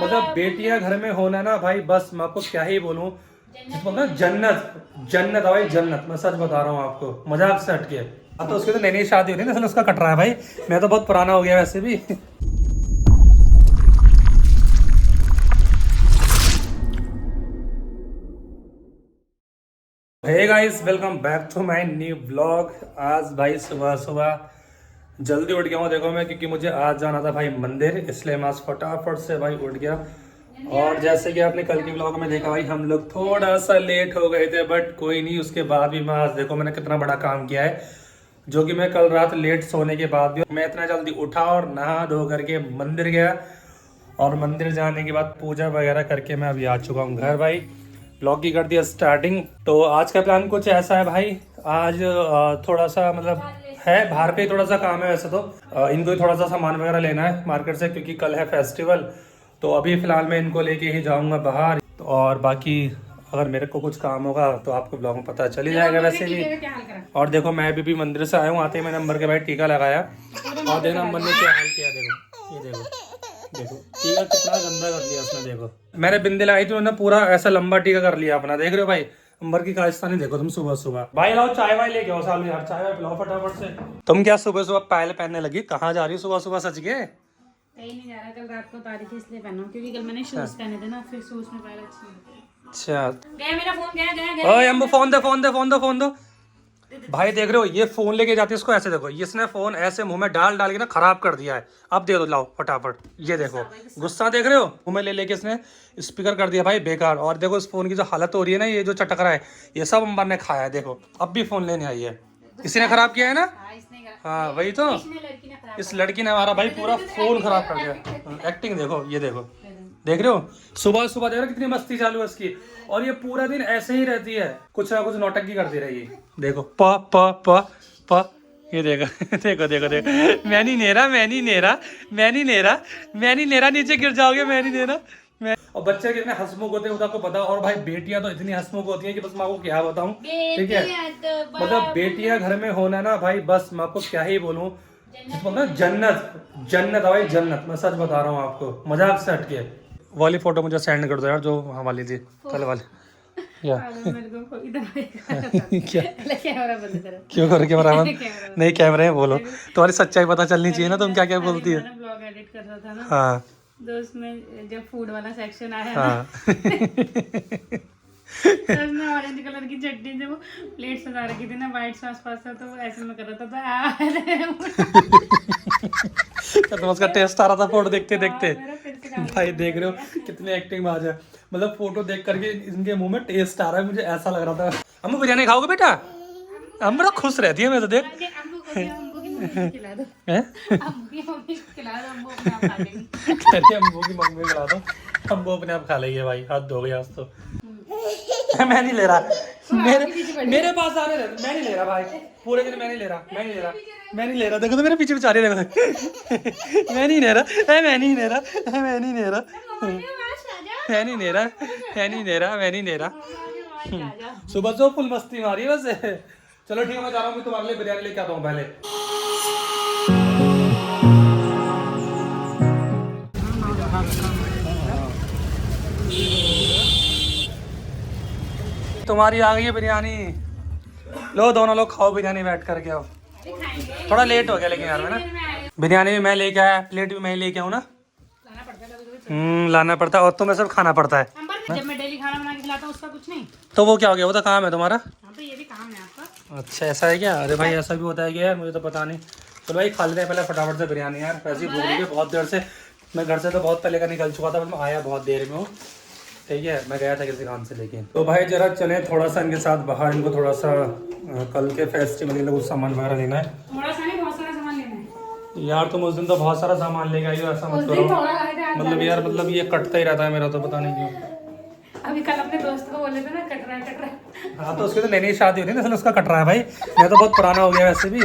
मतलब बेटियां घर में होना ना भाई, बस मैं आपको क्या ही बोलूं, मतलब जन्नत जन्नत है भाई, जन्नत। मैं सच बता रहा हूँ आपको, मजाक से हटके। अब तो उसकी तो नई नई शादी होती है ना, इसलिए उसका कट रहा है भाई। मैं तो बहुत पुराना हो गया वैसे भी। Hey guys, welcome back to my new blog. आज भाई सुबह सुबह जल्दी उठ गया हूँ, देखो मैं, क्योंकि मुझे आज जाना था भाई मंदिर, इसलिए मैं आज फटाफट से भाई उठ गया। और जैसे कि आपने कल के ब्लॉग में देखा भाई, हम लोग थोड़ा सा लेट हो गए थे, बट कोई नहीं। उसके बाद भी मैं आज देखो मैंने कितना बड़ा काम किया है, जो कि मैं कल रात लेट सोने के बाद भी मैं इतना जल्दी उठा और नहा धो करके मंदिर गया। और मंदिर जाने के बाद पूजा वगैरह करके मैं अभी आ चुका हूँ घर भाई। ब्लॉग की कर दिया स्टार्टिंग। तो आज का प्लान कुछ ऐसा है भाई, आज थोड़ा सा मतलब है, बाहर पे थोड़ा सा काम है वैसे तो। इनको ही थोड़ा सा सामान वगैरह लेना है मार्केट से, क्योंकि कल है फेस्टिवल। तो अभी फिलहाल मैं इनको लेके ही जाऊंगा बाहर। और बाकी अगर मेरे को कुछ काम होगा तो आपको ब्लॉग में पता चल ही जाएगा वैसे भी। और देखो मैं भी मंदिर से आया हूँ, आते ही मैंने नंबर के भाई टीका लगाया। और देखना अम्बर ने क्या हाल किया, देखो ये देखो, देखो टीका कितना गंदा कर लिया उसने। देखो मैंने बिंदी लगाई थी, उन्होंने पूरा ऐसा लंबा टीका कर लिया अपना। देख रहे हो भाई अंबर की खालिस्तानी, देखो तुम सुबह सुबह। भाई लाओ चाय वाय लेके आओ, साल यार चाय वाय पिलाओ फटाफट से। तुम क्या सुबह सुबह पायल पहनने लगी, कहाँ जा रही हो सुबह सुबह सच के? कहीं नहीं जा रहा, कल रात को उतारी थी इसलिए पहना, क्योंकि कल मैंने शूज पहने थे ना, फिर शूज में पायल अच्छी लगती है। अच्छा गया मेरा फोन, गया ओए अम्बू, फोन दे फोन दे फोन दो फोन दो। भाई देख रहे हो ये फोन लेके जाती है इसको ऐसे, देखो इसने फोन ऐसे मुंह में डाल डाल के ना खराब कर दिया है। अब दे दो, लाओ फटाफट। ये देखो गुस्सा देख रहे हो, मुंह में ले लेके इसने स्पीकर कर दिया भाई बेकार। और देखो इस फोन की जो हालत हो रही है ना, ये जो चटक रहा है, ये सब अंबर ने खाया है। देखो अब भी फोन लेने आई है, इसी ने खराब किया है ना। हाँ वही तो, इस लड़की ने हमारा भाई पूरा फोन खराब कर दिया। एक्टिंग देखो, ये देखो, देख रहे हो सुबह सुबह देख रहे हो कितनी मस्ती चालू है इसकी। और ये पूरा दिन ऐसे ही रहती है, कुछ ना कुछ नौटंकी करती रहेगी। देखो प प प प, ये देखो देखो देखो देखो, मैं नहीं नेरा मैं नहीं नेरा मैं नहीं नेरा मैं नहीं नेरा, नीचे गिर जाओगे, मैं नहीं नेरा मैं। और बच्चे कितने हंसमुख होते हैं आपको पता। और भाई बेटियां तो इतनी हंसमुख होती हैं कि बस मैं आपको क्या बताऊं, ठीक है। मतलब बेटियां घर में होना ना भाई, बस मैं आपको क्या ही बोलूं, मतलब जन्नत जन्नत है भाई, जन्नत। मैं सच बता रहा हूँ आपको, मजाक से हटके। वाली फोटो मुझे सेंड कर दो यार, जो वहाँ वाली थी कल वाली। या क्या क्यों कर कैमरा बंद? नहीं कैमरा है, बोलो तुम्हारी सच्चाई पता चलनी चाहिए ना, तुम क्या क्या बोलती है। ब्लॉग एडिट कर रहा था ना, हाँ तो उसमें जब फूड वाला सेक्शन आया हाँ तो उसमें ऑरेंज कलर की चटनी जब वो प्लेट सजा रखी थी ना, व्हाइट सॉस पास्ता, तो वो ऐसे में कर रहा था क्या तुम उसका टेस्ट आ रहा था फोटो देखते देखते? भाई देख रहे हो कितने एक्टिंग बाज है, मतलब फोटो देख करके इनके मुंह में टेस्ट आ रहा है, मुझे ऐसा लग रहा था। अम्मू बिरयानी खाओगे बेटा? हम बड़ा खुश रहती है, मैं तो देख खिला दो, हैं? खिला दो, अम्मू अपने आप खा लेंगी। कहती है अम्मू की मम्मी खिला दो, अम्मू अपने आप खा लेंगे भाई, हाथ धो गए आज तो। मैं नहीं ले रहा, मेरे पास आने दे, मैं नहीं ले रहा भाई, पूरे दिन मैं नहीं ले रहा, मैं नहीं ले रहा, मैं नहीं ले रहा। देखो तो मेरे पीछे बेचारे, देखो मैं नहीं ले रहा, मैं नहीं ले रहा, मैं नहीं ले रहा, मैं नहीं ले रहा, मैं नहीं ले रहा, मैं नहीं ले रहा। सुबह से फुल मस्ती मारी वैसे। चलो ठीक है, मैं जा रहा हूँ, तुम्हारे लिए बिरयानी लेके आता हूँ पहले। तुम्हारी आ गई है बिरयानी, लो दोनों लोग खाओ बिरयानी बैठ करके। आओ, थोड़ा लेट हो गया लेकिन यार मैं ना, बिरयानी भी मैं लेके आया, प्लेट भी मैं लेके आऊँ ना, लाना पड़ता है, और तुम्हें सब खाना पड़ता है। जब मैं डेली खाना बना के खिलाता हूँ उसका कुछ नहीं, तो वो क्या हो गया, वो तो काम है तुम्हारा। हाँ तो ये भी काम है आपका। अच्छा ऐसा है क्या? अरे भाई ऐसा भी होता है क्या यार, मुझे तो पता नहीं। चलो भाई खा लेते हैं पहले फटाफट से बिरयानी यार, वैसे ही भूख लगी है बहुत देर से। मैं घर से तो बहुत पहले का निकल चुका था, मैं आया बहुत देर में हूँ, ठीक है। मैं गया था किसी काम से लेकिन। तो भाई जरा चले थोड़ा सा इनके साथ बाहर, इनको थोड़ा सा कल के फेस्टिवल के लिए कुछ सामान वगैरह लेना है। थोड़ा सा नहीं, बहुत सारा सामान लेना है यार तुम उस दिन तो बहुत सारा सामान लेके आई हो, ऐसा मत करो। मतलब यार मतलब ये कटता ही रहता है मेरा, तो पता नहीं क्यों। अभी कल अपने दोस्त को बोले थे ना, कट रहा है कट रहा है। हाँ तो उसकी तो नई नई शादी होती है ना, इसलिए उसका कट रहा है भाई। मैं तो बहुत पुराना हो गया वैसे भी।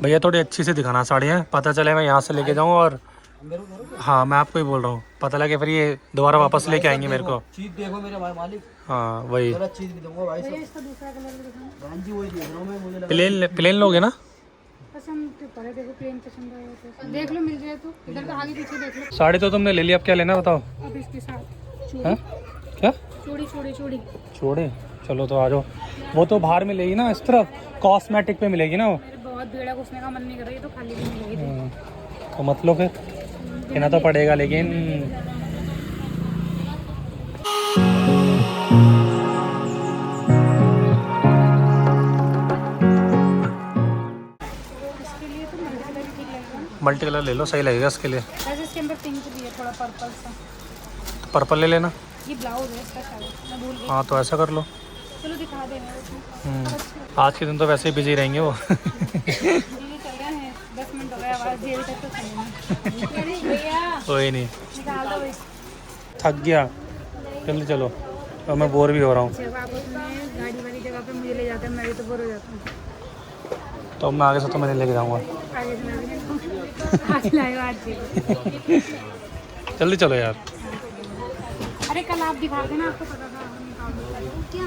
भैया थोड़ी अच्छी से दिखाना साड़ियाँ, पता चले मैं यहाँ से लेके जाऊँ और हाँ मैं आपको ही बोल रहा हूँ, पता लगे फिर ये दोबारा वापस लेके आएंगे मेरे को। चीज देखो मेरे भाई मालिक, हाँ वही गलत चीज भी दूंगा भाई भैया साहब। इसका दूसरा कलर भी दिखाना। बहन जी वही देख रहा हूँ मैं, मुझे लगा प्लेन लोगे ना? पसंद के ऊपर है, देखो प्लेन पसंद आया तो देख लो, मिल जाए तो इधर का आगे पीछे देख लो। साड़ी तो तुमने ले ली, अब क्या लेना बताओ? अब इसके साथ हाँ क्या चूड़ी चूड़ी चूड़ी छोड़े? चलो तो आ जाओ। वो तो बाहर मिलेगी ना, इस तरफ कॉस्मेटिक पे मिलेगी ना वो। मेरे बहुत भीड़ है, घुसने का मन नहीं कर रहा, ये तो खाली भी मिलेगी थी। तो मत लो फिर, लेना तो पड़ेगा लेकिन। इसके लिए तो मल्टी कलर ठीक लगेगा ना। मल्टी कलर ले लो, सही लगेगा इसके लिए। वैसे इसके अंदर पिंक भी है, थोड़ा पर्पल सा। तो पर्पल ले लेना। ये ब्लाउज है इसका शायद, मैं भूल गई। हाँ तो ऐसा कर लो। चलो दिखा देंगे उसमें। आज के दिन तो वैसे ही बिजी रहेंगे वो। ये चल रहे हैं, 10 मिनट हो गए, आवाज़ देर तक तो चलेंगे। भैया कोई नहीं, निकाल दो भाई। थक गया, जल्दी चलो, और मैं बोर भी हो रहा हूँ। जब आप अपने गाड़ी वाली जगह पे मुझे ले जाते हैं, मैं भी तो बोर हो जाता हूँ। तो मैं आगे से तो मैं नहीं लेके जाऊँगा। आगे से मैं भी नहीं आज लाएगा आज जी। जल्दी चलो यार। अरे कल आप दिखा देना, आपको पता था हम निकाल दो। क्या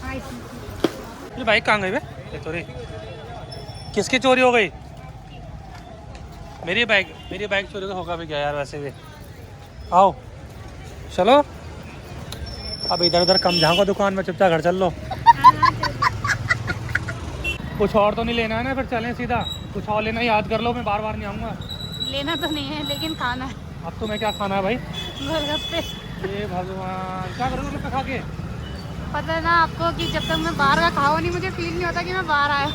हाँ इसमें ये बाइक कहाँ गई बे? ये चोरी, किसकी चोरी हो गई? मेरी बाइक चोरी तो होगा भी क्या यार, वैसे भी। आओ चलो, अब इधर उधर कम झाँको दुकान में, चुपचाप घर चल लो। कुछ और तो नहीं लेना है ना? फिर चलें सीधा, कुछ और लेना याद कर लो, मैं बार बार नहीं आऊँगा। लेना तो नहीं है, लेकिन खाना है अब तुम्हें क्या खाना है भाई? गोलगप्पे। ये भगवान, क्या करोगे गोलगप्पे खा के? पता है ना आपको कि जब तक मैं बाहर का खाऊं नहीं, मुझे फील नहीं होता कि मैं बाहर आया।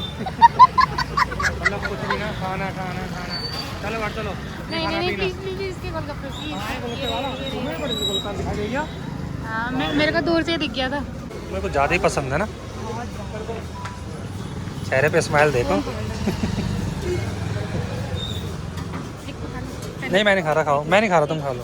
मतलब कुछ भी ना, खाना खाना खाना। चलो घर चलो। नहीं नहीं नहीं, प्लीज प्लीज इसके गोलगप्पे प्लीज। तुम्हें बड़े गोलगप्पे दिखाई दे गया? हाँ मेरे को दूर से दिख गया था। मेरे को ज़्यादा ही पसंद है ना, चेहरे पे स्माइल देखो। नहीं मैं नहीं खा रहा, खाओ। मैं नहीं खा रहा, तुम खा लो।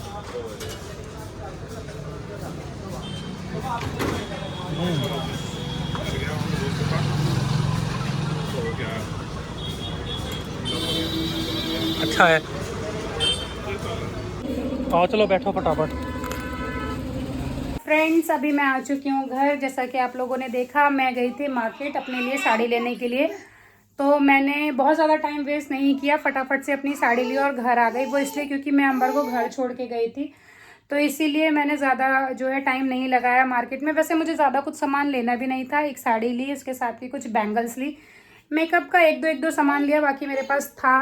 अच्छा है। आओ चलो बैठो फटाफट। फ्रेंड्स अभी मैं आ चुकी हूँ घर। जैसा कि आप लोगों ने देखा, मैं गई थी मार्केट अपने लिए साड़ी लेने के लिए। तो मैंने बहुत ज़्यादा टाइम वेस्ट नहीं किया, फटाफट से अपनी साड़ी ली और घर आ गई। वो इसलिए क्योंकि मैं अंबर को घर छोड़ के गई थी, तो इसीलिए मैंने ज़्यादा जो है टाइम नहीं लगाया मार्केट में। वैसे मुझे ज़्यादा कुछ सामान लेना भी नहीं था, एक साड़ी ली, उसके साथ ही कुछ बैंगल्स ली, मेकअप का एक दो सामान लिया, बाकी मेरे पास था।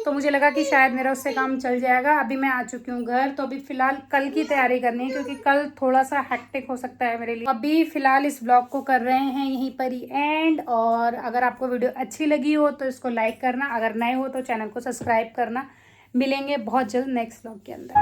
तो मुझे लगा कि शायद मेरा उससे काम चल जाएगा। अभी मैं आ चुकी हूँ घर, तो अभी फ़िलहाल कल की तैयारी करनी है, क्योंकि कल थोड़ा सा हेक्टिक हो सकता है मेरे लिए। अभी फ़िलहाल इस ब्लॉग को कर रहे हैं यहीं पर ही एंड। और अगर आपको वीडियो अच्छी लगी हो तो इसको लाइक करना, अगर नए हो तो चैनल को सब्सक्राइब करना। मिलेंगे बहुत जल्द नेक्स्ट ब्लॉग के अंदर।